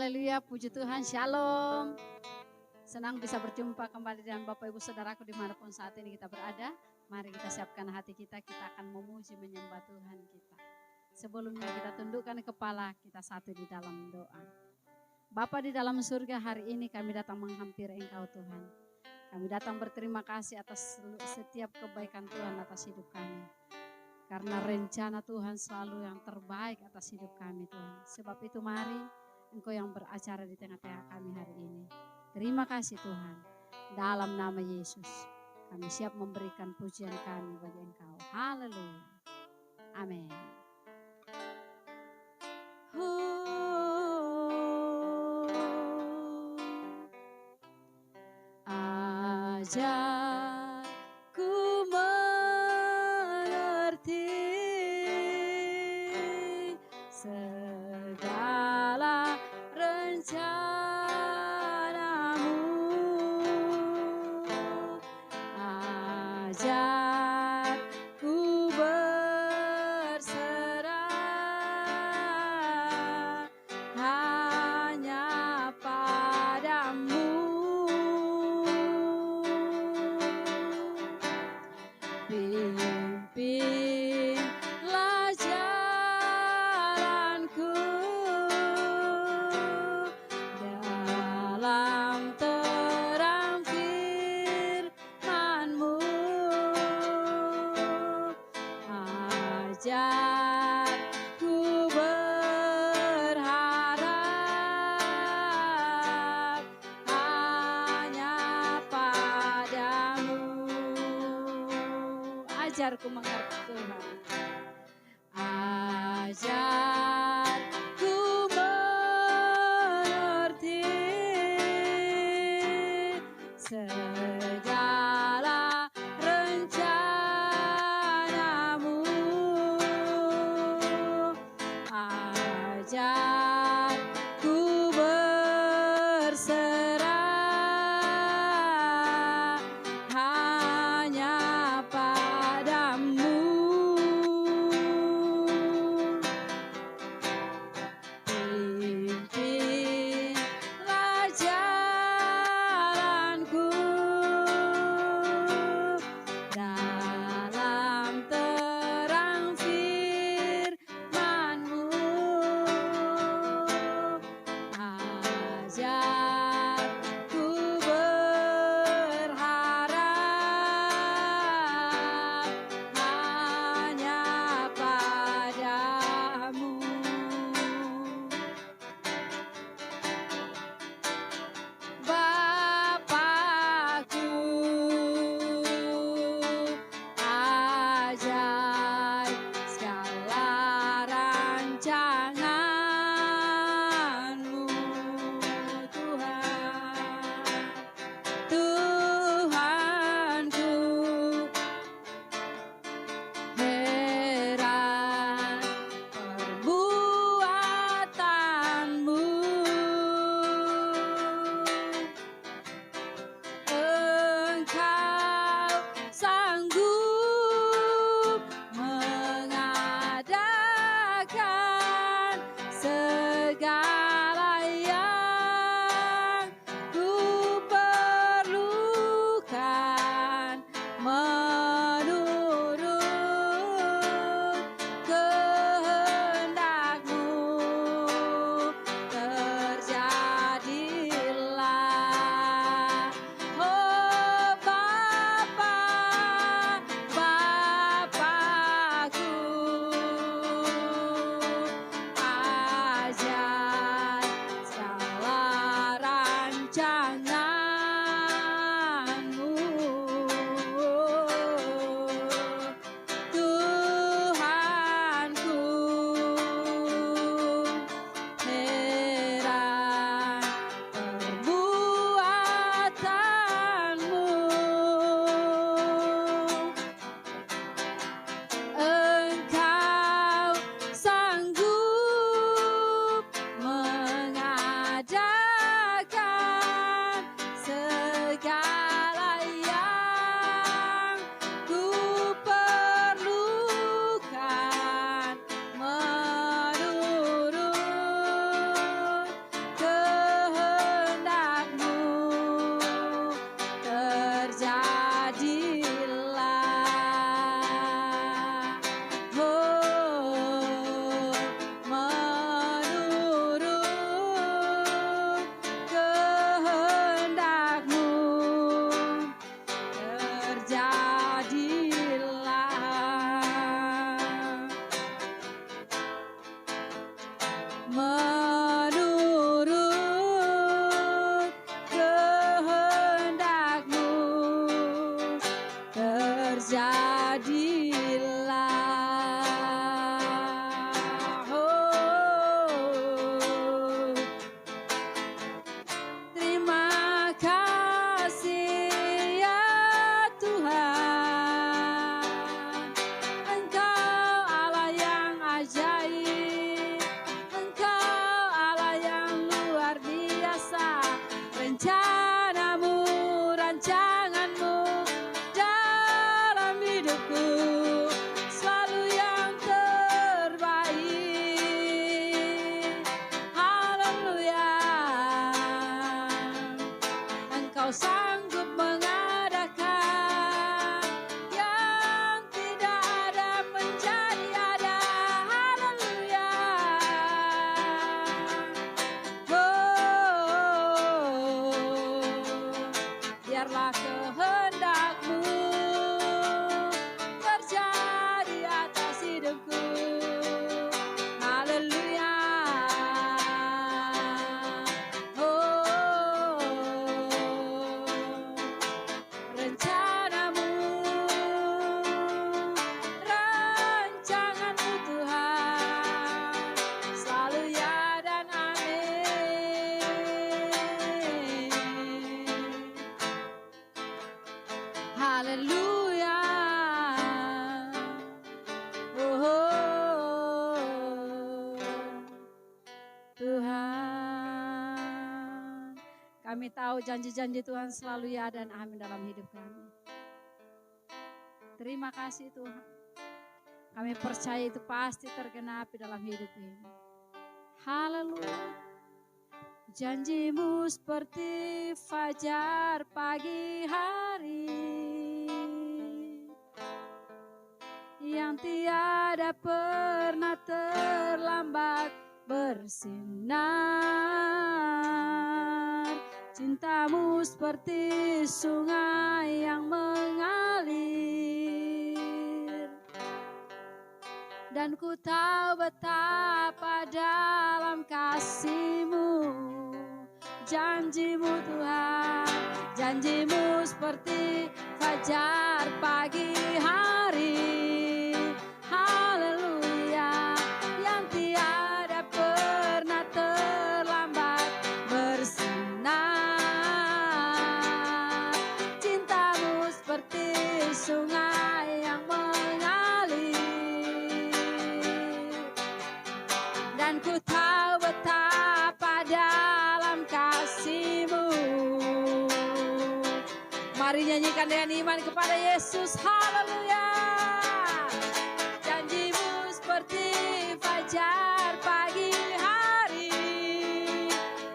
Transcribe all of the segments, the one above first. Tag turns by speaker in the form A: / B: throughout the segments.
A: Haleluya, puji Tuhan, shalom. Senang bisa berjumpa kembali dengan Bapak Ibu Saudaraku dimanapun saat ini kita berada. Mari kita siapkan hati kita akan memuji menyembah Tuhan kita. Sebelumnya kita tundukkan kepala, kita satu di dalam doa. Bapa di dalam surga, hari ini kami datang menghampiri Engkau Tuhan. Kami datang berterima kasih atas setiap kebaikan Tuhan atas hidup kami. Karena rencana Tuhan selalu yang terbaik atas hidup kami Tuhan. Sebab itu mari Engkau yang beracara di tengah-tengah kami hari ini. Terima kasih Tuhan. Dalam nama Yesus kami siap memberikan pujian kami bagi Engkau. Haleluya. Amin. Ajar ku mengerti segala rencanamu, ajar ku berserah hanya padamu. Pimpinlah jalanku dalam terang firman-Mu, ajar ku berharap hanya padamu. Ajarku mengerti Tuhan. Ajarku mengerti segala rencana-Mu, ajarku berserah hanya padamu. terjadilah. Oh, terima kasih ya Tuhan, Engkau Allah yang ajaib, Engkau Allah yang luar biasa. Rencanamu, rancanganmu dalam hidupku selalu yang terbaik. Haleluya. Engkau sanggup mengadakan yang tidak ada menjadi ada. Haleluya. Oh, biarlah kehendak-Mu terjadi atas hidupku. Haleluya. Oh, rencana-Mu, rancangan-Mu Tuhan, selalu ya dan amin. Haleluya. Oh, Tuhan, kami tahu janji-janji Tuhan selalu ya dan amin dalam hidup kami. Terima kasih Tuhan. Kami percaya itu pasti tergenapi dalam hidup ini. Haleluya. Janji-Mu seperti fajar pagi hari yang tiada pernah terlambat bersinar. Cinta-Mu seperti sungai yang mengalir, dan ku tahu betapa dalam kasih-Mu. Janji-Mu Tuhan, janji-Mu seperti fajar pagi hari. Haleluya, yang tiada pernah terlambat bersinar. Cinta-Mu seperti sungai yang mengalir, dan ku tahu betapa dalam kasih-Mu. Mari nyanyikan dengan iman kepada Yesus. Haleluya. Janji-Mu seperti fajar pagi hari,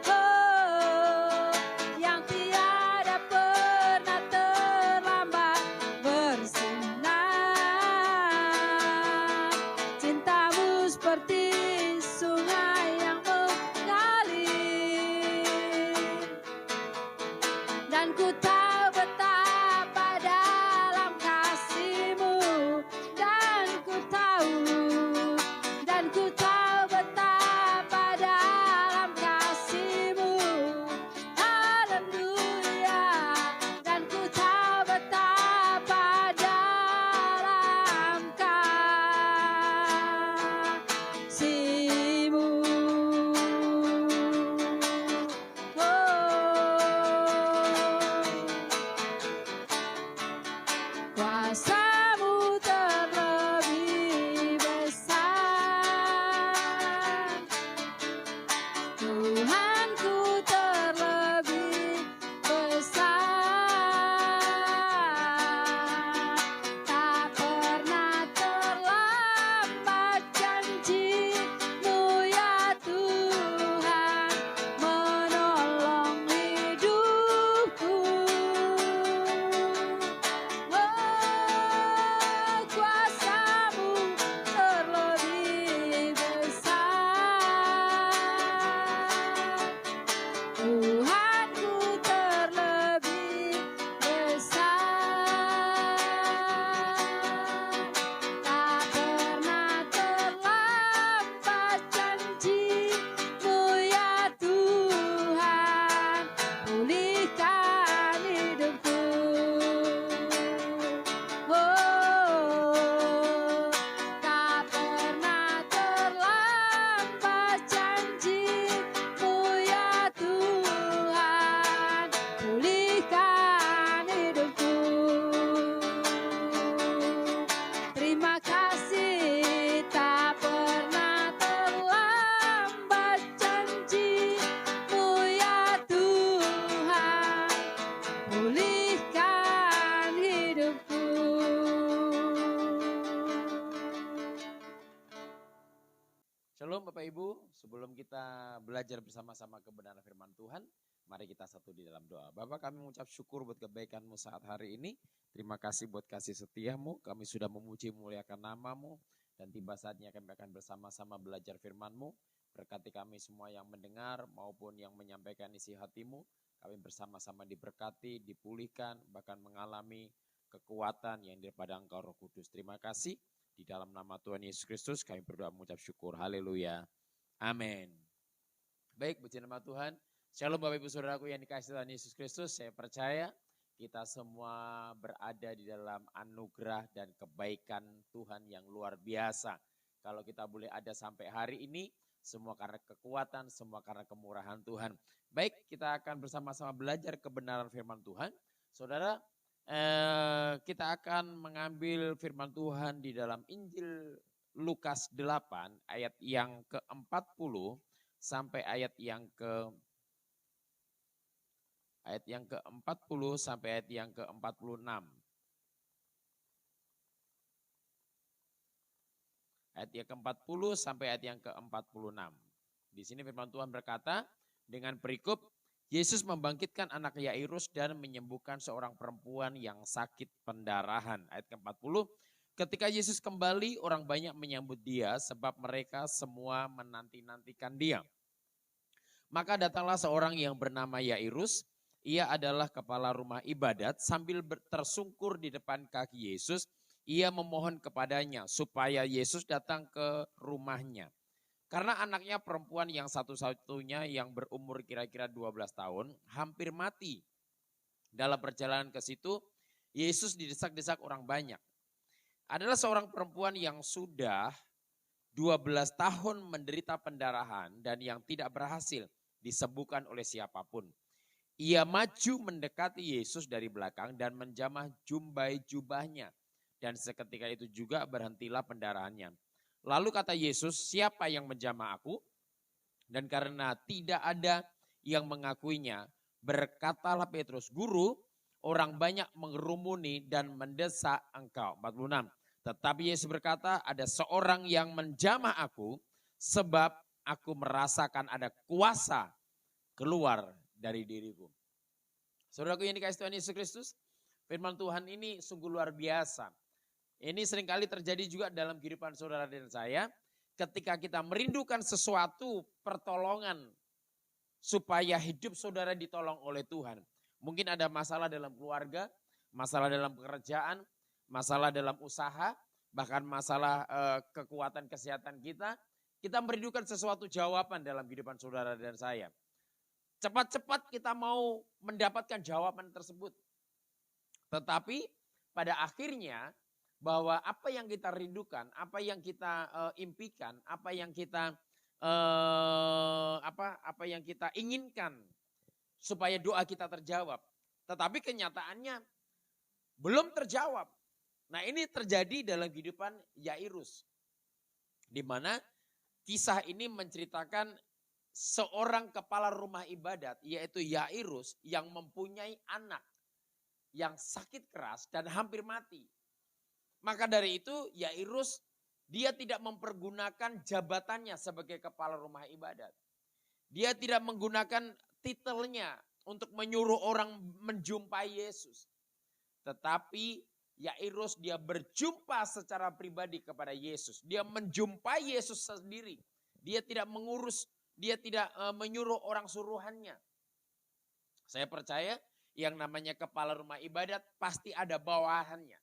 A: oh, yang tiada pernah terlambat bersinar. Cinta-Mu seperti sungai yang mengalir, dan ku tahu betapa dalam kasih-Mu, dan ku tahu betapa dalam kasih-Mu. Haleluya. Dan ku tahu betapa dalam kasih-Mu. Kuasa-Mu terlebih besar, Tuhanku terlebih besar. Tak pernah terlambat janji-Mu ya Tuhan, menolong hidupku. Oh,
B: Shalom Bapak Ibu, sebelum kita belajar bersama-sama kebenaran firman Tuhan, mari kita satu di dalam doa. Bapak, kami mengucap syukur buat kebaikan-Mu saat hari ini. Terima kasih buat kasih setia-Mu, kami sudah memuji memuliakan nama-Mu. Dan tiba saatnya kami akan bersama-sama belajar firman-Mu. Berkati kami semua yang mendengar maupun yang menyampaikan isi hati-Mu. Kami bersama-sama diberkati, dipulihkan, bahkan mengalami kekuatan yang daripada Engkau Roh Kudus. Terima kasih. Di dalam nama Tuhan Yesus Kristus kami berdoa mengucap syukur. Haleluya. Amin. Baik, puji nama Tuhan. Shalom Bapak Ibu Saudaraku yang dikasihi Tuhan Yesus Kristus. Saya percaya kita semua berada di dalam anugerah dan kebaikan Tuhan yang luar biasa. Kalau kita boleh ada sampai hari ini, semua karena kekuatan, semua karena kemurahan Tuhan. Baik, kita akan bersama-sama belajar kebenaran firman Tuhan. Saudara, kita akan mengambil firman Tuhan di dalam Injil Lukas 8 ayat yang ke-40 sampai ayat yang ke-40 sampai ayat yang ke-46. Ayat yang ke-40 sampai ayat yang ke-46. Di sini firman Tuhan berkata, dengan perikop Yesus membangkitkan anak Yairus dan menyembuhkan seorang perempuan yang sakit pendarahan. Ayat ke-40, ketika Yesus kembali orang banyak menyambut dia sebab mereka semua menanti-nantikan dia. Maka datanglah seorang yang bernama Yairus, ia adalah kepala rumah ibadat, sambil tersungkur di depan kaki Yesus, ia memohon kepadanya supaya Yesus datang ke rumahnya. Karena anaknya perempuan yang satu-satunya yang berumur kira-kira 12 tahun hampir mati. Dalam perjalanan ke situ, Yesus didesak-desak orang banyak. Adalah seorang perempuan yang sudah 12 tahun menderita pendarahan dan yang tidak berhasil disembuhkan oleh siapapun. Ia maju mendekati Yesus dari belakang dan menjamah jumbai jubahnya. Dan seketika itu juga berhentilah pendarahannya. Lalu kata Yesus, siapa yang menjamah aku? Dan karena tidak ada yang mengakuinya, berkatalah Petrus, Guru, orang banyak mengerumuni dan mendesak engkau. 46. Tetapi Yesus berkata, ada seorang yang menjamah aku, sebab aku merasakan ada kuasa keluar dari diriku. Saudaraku yang dikasihi Tuhan Yesus Kristus, firman Tuhan ini sungguh luar biasa. Ini seringkali terjadi juga dalam kehidupan saudara dan saya. Ketika kita merindukan sesuatu pertolongan supaya hidup saudara ditolong oleh Tuhan. Mungkin ada masalah dalam keluarga, masalah dalam pekerjaan, masalah dalam usaha, bahkan masalah kekuatan kesehatan kita. Kita merindukan sesuatu jawaban dalam kehidupan saudara dan saya. Cepat-cepat kita mau mendapatkan jawaban tersebut. Tetapi pada akhirnya bahwa apa yang kita rindukan, apa yang kita impikan, apa yang kita inginkan supaya doa kita terjawab. Tetapi kenyataannya belum terjawab. Nah, ini terjadi dalam kehidupan Yairus. Di mana kisah ini menceritakan seorang kepala rumah ibadat yaitu Yairus yang mempunyai anak yang sakit keras dan hampir mati. Maka dari itu Yairus dia tidak mempergunakan jabatannya sebagai kepala rumah ibadat. Dia tidak menggunakan titelnya untuk menyuruh orang menjumpai Yesus. Tetapi Yairus dia berjumpa secara pribadi kepada Yesus. Dia menjumpai Yesus sendiri. Dia tidak mengurus, dia tidak menyuruh orang suruhannya. Saya percaya yang namanya kepala rumah ibadat pasti ada bawahannya.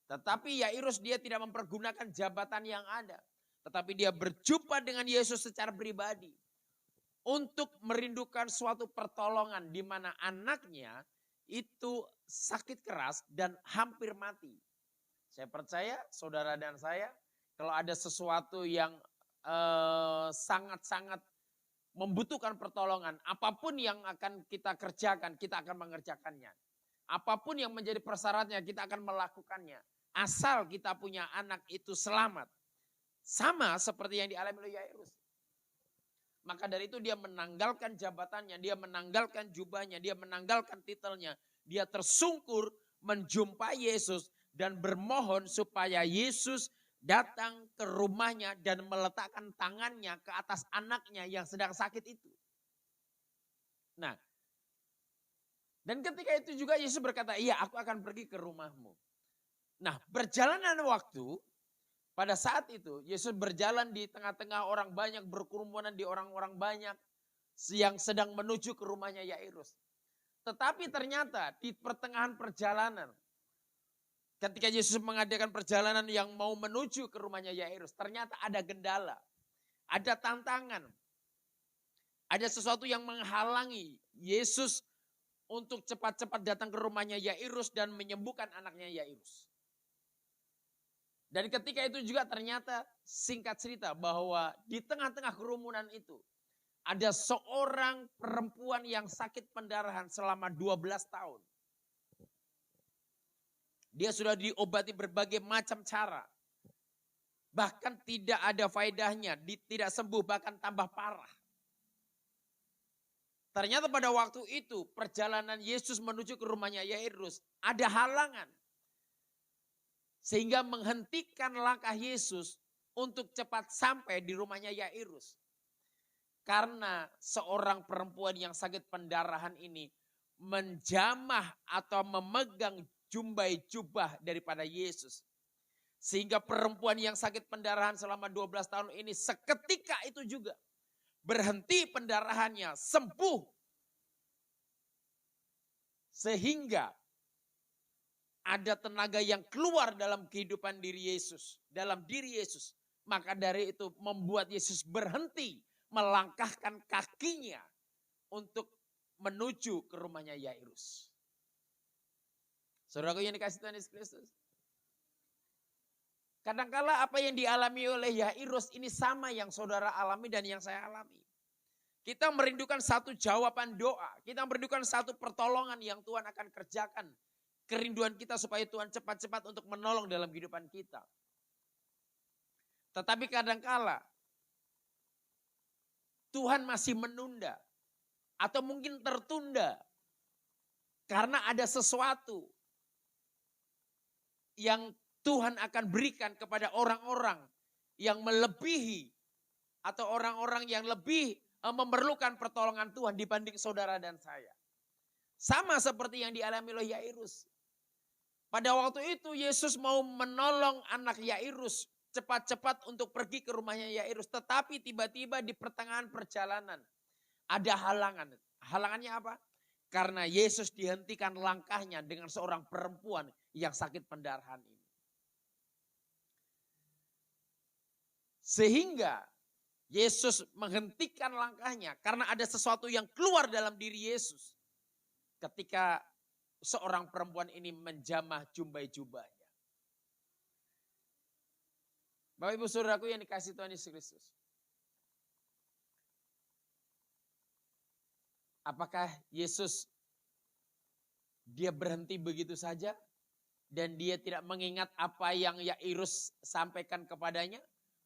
B: Tetapi Yairus dia tidak mempergunakan jabatan yang ada. Tetapi dia berjumpa dengan Yesus secara pribadi. Untuk merindukan suatu pertolongan di mana anaknya itu sakit keras dan hampir mati. Saya percaya saudara dan saya kalau ada sesuatu yang sangat-sangat membutuhkan pertolongan. Apapun yang akan kita kerjakan, kita akan mengerjakannya. Apapun yang menjadi persyaratnya, kita akan melakukannya. Asal kita punya anak itu selamat. Sama seperti yang dialami oleh Yairus. Maka dari itu dia menanggalkan jabatannya, dia menanggalkan jubahnya, dia menanggalkan titelnya. Dia tersungkur menjumpai Yesus dan bermohon supaya Yesus datang ke rumahnya dan meletakkan tangannya ke atas anaknya yang sedang sakit itu. Nah, dan ketika itu juga Yesus berkata, iya aku akan pergi ke rumahmu. Nah, berjalanan waktu, pada saat itu Yesus berjalan di tengah-tengah orang banyak, berkerumunan di orang-orang banyak yang sedang menuju ke rumahnya Yairus. Tetapi ternyata di pertengahan perjalanan, ketika Yesus mengadakan perjalanan yang mau menuju ke rumahnya Yairus, ternyata ada gendala, ada tantangan, ada sesuatu yang menghalangi Yesus untuk cepat-cepat datang ke rumahnya Yairus dan menyembuhkan anaknya Yairus. Dan ketika itu juga ternyata singkat cerita bahwa di tengah-tengah kerumunan itu ada seorang perempuan yang sakit pendarahan selama 12 tahun. Dia sudah diobati berbagai macam cara. Bahkan tidak ada faedahnya, tidak sembuh, bahkan tambah parah. Ternyata pada waktu itu perjalanan Yesus menuju ke rumahnya Yairus ada halangan. Sehingga menghentikan langkah Yesus untuk cepat sampai di rumahnya Yairus. Karena seorang perempuan yang sakit pendarahan ini menjamah atau memegang jumbai jubah daripada Yesus. Sehingga perempuan yang sakit pendarahan selama 12 tahun ini seketika itu juga berhenti pendarahannya, sembuh. Sehingga ada tenaga yang keluar dalam kehidupan diri Yesus, dalam diri Yesus. Maka dari itu membuat Yesus berhenti melangkahkan kakinya untuk menuju ke rumahnya Yairus. Saudaraku yang dikasih Tuhan Yesus Kristus. Kadangkala apa yang dialami oleh Yairus ini sama yang saudara alami dan yang saya alami. Kita merindukan satu jawaban doa. Kita merindukan satu pertolongan yang Tuhan akan kerjakan. Kerinduan kita supaya Tuhan cepat-cepat untuk menolong dalam kehidupan kita. Tetapi kadangkala Tuhan masih menunda. Atau mungkin tertunda. Karena ada sesuatu yang Tuhan akan berikan kepada orang-orang yang melebihi atau orang-orang yang lebih memerlukan pertolongan Tuhan dibanding saudara dan saya. Sama seperti yang dialami oleh Yairus. Pada waktu itu Yesus mau menolong anak Yairus cepat-cepat untuk pergi ke rumahnya Yairus. Tetapi tiba-tiba di pertengahan perjalanan ada halangan. Halangannya apa? Karena Yesus dihentikan langkahnya dengan seorang perempuan yang sakit pendarahan ini. Sehingga Yesus menghentikan langkahnya karena ada sesuatu yang keluar dalam diri Yesus. Ketika seorang perempuan ini menjamah jumbai jubahnya. Bapak Ibu Saudaraku yang dikasih Tuhan Yesus Kristus. Apakah Yesus dia berhenti begitu saja dan dia tidak mengingat apa yang Yairus sampaikan kepadanya?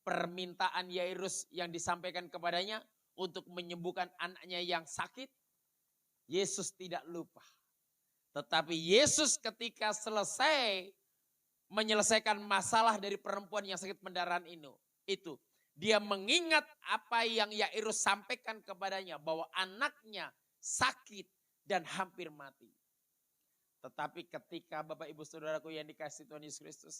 B: Permintaan Yairus yang disampaikan kepadanya untuk menyembuhkan anaknya yang sakit. Yesus tidak lupa. Tetapi Yesus ketika selesai menyelesaikan masalah dari perempuan yang sakit pendarahan itu. Dia mengingat apa yang Yairus sampaikan kepadanya bahwa anaknya sakit dan hampir mati. Tetapi ketika Bapak Ibu Saudaraku yang dikasih Tuhan Yesus Kristus.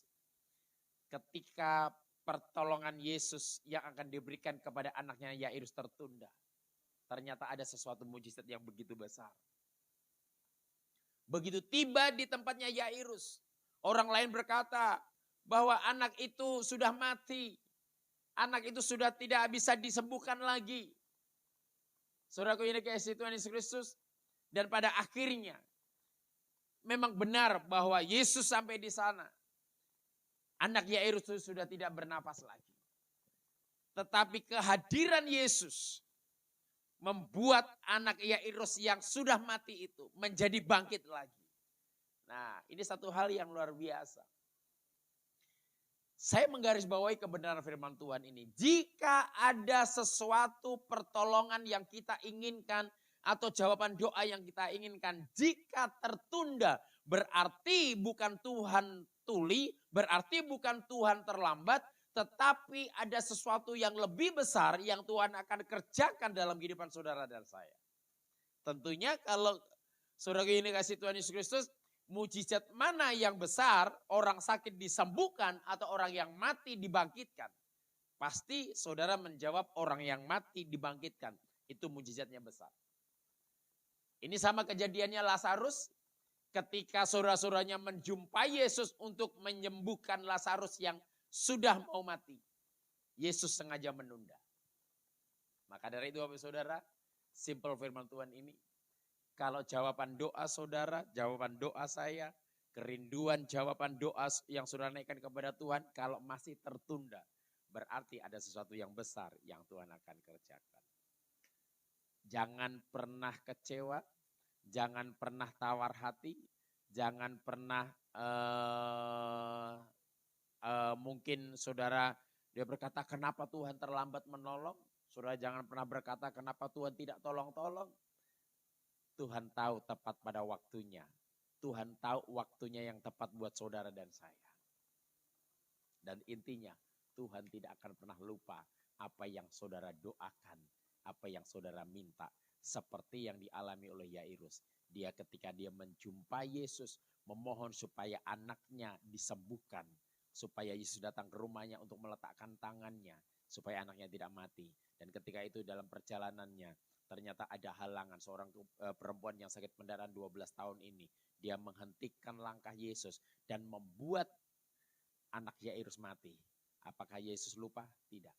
B: Ketika pertolongan Yesus yang akan diberikan kepada anaknya Yairus tertunda. Ternyata ada sesuatu mujizat yang begitu besar. Begitu tiba di tempatnya Yairus. Orang lain berkata bahwa anak itu sudah mati. Anak itu sudah tidak bisa disembuhkan lagi. Saudaraku yang dikasihi Tuhan Yesus Kristus. Dan pada akhirnya memang benar bahwa Yesus sampai di sana. Anak Yairus itu sudah tidak bernapas lagi. Tetapi kehadiran Yesus membuat anak Yairus yang sudah mati itu menjadi bangkit lagi. Nah, ini satu hal yang luar biasa. Saya menggarisbawahi kebenaran firman Tuhan ini. Jika ada sesuatu pertolongan yang kita inginkan atau jawaban doa yang kita inginkan, jika tertunda berarti bukan Tuhan tuli, berarti bukan Tuhan terlambat, tetapi ada sesuatu yang lebih besar yang Tuhan akan kerjakan dalam kehidupan saudara dan saya. Tentunya kalau saudara ini kasih Tuhan Yesus Kristus, mujizat mana yang besar, orang sakit disembuhkan atau orang yang mati dibangkitkan? Pasti saudara menjawab orang yang mati dibangkitkan. Itu mujizatnya besar. Ini sama kejadiannya Lazarus. Ketika saudara-saudaranya menjumpai Yesus untuk menyembuhkan Lazarus yang sudah mau mati. Yesus sengaja menunda. Maka dari itu Bapak Saudara, simple firman Tuhan ini. Kalau jawaban doa saudara, jawaban doa saya, kerinduan jawaban doa yang saudara naikkan kepada Tuhan, kalau masih tertunda, berarti ada sesuatu yang besar yang Tuhan akan kerjakan. Jangan pernah kecewa, jangan pernah tawar hati, jangan pernah mungkin saudara dia berkata kenapa Tuhan terlambat menolong. Saudara jangan pernah berkata kenapa Tuhan tidak tolong-tolong. Tuhan tahu tepat pada waktunya. Tuhan tahu waktunya yang tepat buat saudara dan saya. Dan intinya Tuhan tidak akan pernah lupa apa yang saudara doakan, apa yang saudara minta. Seperti yang dialami oleh Yairus. Dia ketika dia menjumpai Yesus, memohon supaya anaknya disembuhkan. Supaya Yesus datang ke rumahnya untuk meletakkan tangannya. Supaya anaknya tidak mati. Dan ketika itu dalam perjalanannya, ternyata ada halangan seorang perempuan yang sakit pendarahan 12 tahun ini. Dia menghentikan langkah Yesus dan membuat anak Yairus mati. Apakah Yesus lupa? Tidak.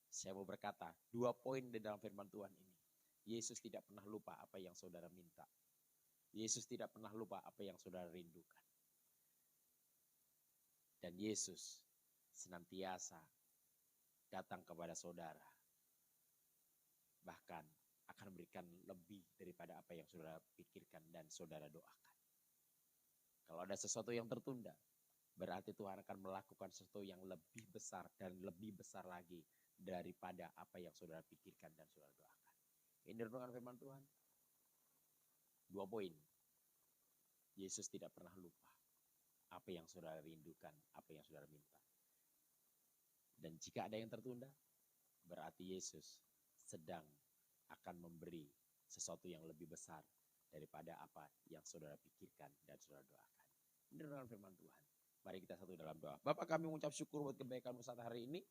B: Saya mau berkata 2 poin di dalam firman Tuhan ini. Yesus tidak pernah lupa apa yang saudara minta. Yesus tidak pernah lupa apa yang saudara rindukan. Dan Yesus senantiasa datang kepada saudara. Bahkan akan memberikan lebih daripada apa yang saudara pikirkan dan saudara doakan. Kalau ada sesuatu yang tertunda, berarti Tuhan akan melakukan sesuatu yang lebih besar dan lebih besar lagi daripada apa yang saudara pikirkan dan saudara doakan. Ini renungan firman Tuhan. 2 poin. Yesus tidak pernah lupa apa yang saudara rindukan, apa yang saudara minta. Dan jika ada yang tertunda, berarti Yesus sedang akan memberi sesuatu yang lebih besar daripada apa yang saudara pikirkan dan saudara doakan. Ini renungan firman Tuhan. Mari kita satu dalam doa. Bapak, kami mengucap syukur buat kebaikan-Mu saat hari ini.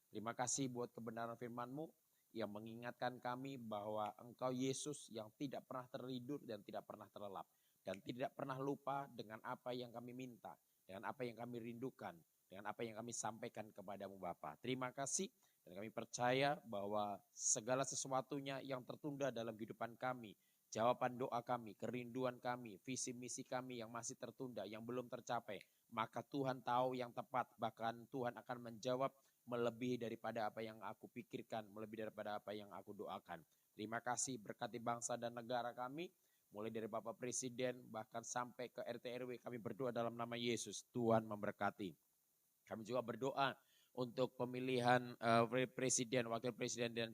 B: Terima kasih buat kebenaran firman-Mu yang mengingatkan kami bahwa Engkau Yesus yang tidak pernah tertidur dan tidak pernah terlelap. Dan tidak pernah lupa dengan apa yang kami minta, dengan apa yang kami rindukan, dengan apa yang kami sampaikan kepadamu Bapa. Terima kasih dan kami percaya bahwa segala sesuatunya yang tertunda dalam kehidupan kami, jawaban doa kami, kerinduan kami, visi misi kami yang masih tertunda, yang belum tercapai, maka Tuhan tahu yang tepat, bahkan Tuhan akan menjawab melebihi daripada apa yang aku pikirkan, melebihi daripada apa yang aku doakan. Terima kasih, berkati bangsa dan negara kami, mulai dari Bapak Presiden bahkan sampai ke RT RW, kami berdoa dalam nama Yesus, Tuhan memberkati. Kami juga berdoa untuk pemilihan presiden, wakil presiden dan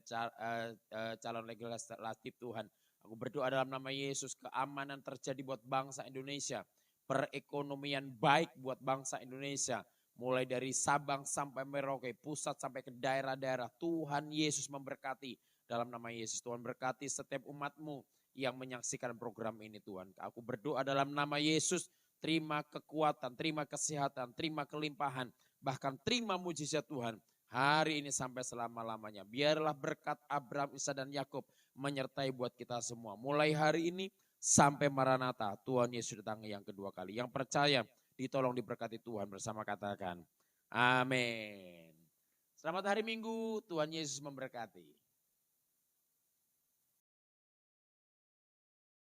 B: calon legislatif Tuhan. Aku berdoa dalam nama Yesus, keamanan terjadi buat bangsa Indonesia, perekonomian baik buat bangsa Indonesia, mulai dari Sabang sampai Merauke, pusat sampai ke daerah-daerah. Tuhan Yesus memberkati dalam nama Yesus. Tuhan berkati setiap umat-Mu yang menyaksikan program ini Tuhan. Aku berdoa dalam nama Yesus, terima kekuatan, terima kesehatan, terima kelimpahan, bahkan terima mujizat Tuhan hari ini sampai selama-lamanya. Biarlah berkat Abraham, Ishak dan Yakub menyertai buat kita semua. Mulai hari ini sampai Maranatha, Tuhan Yesus datang yang kedua kali. Yang percaya ditolong diberkati Tuhan bersama katakan amin. Selamat hari Minggu, Tuhan Yesus memberkati.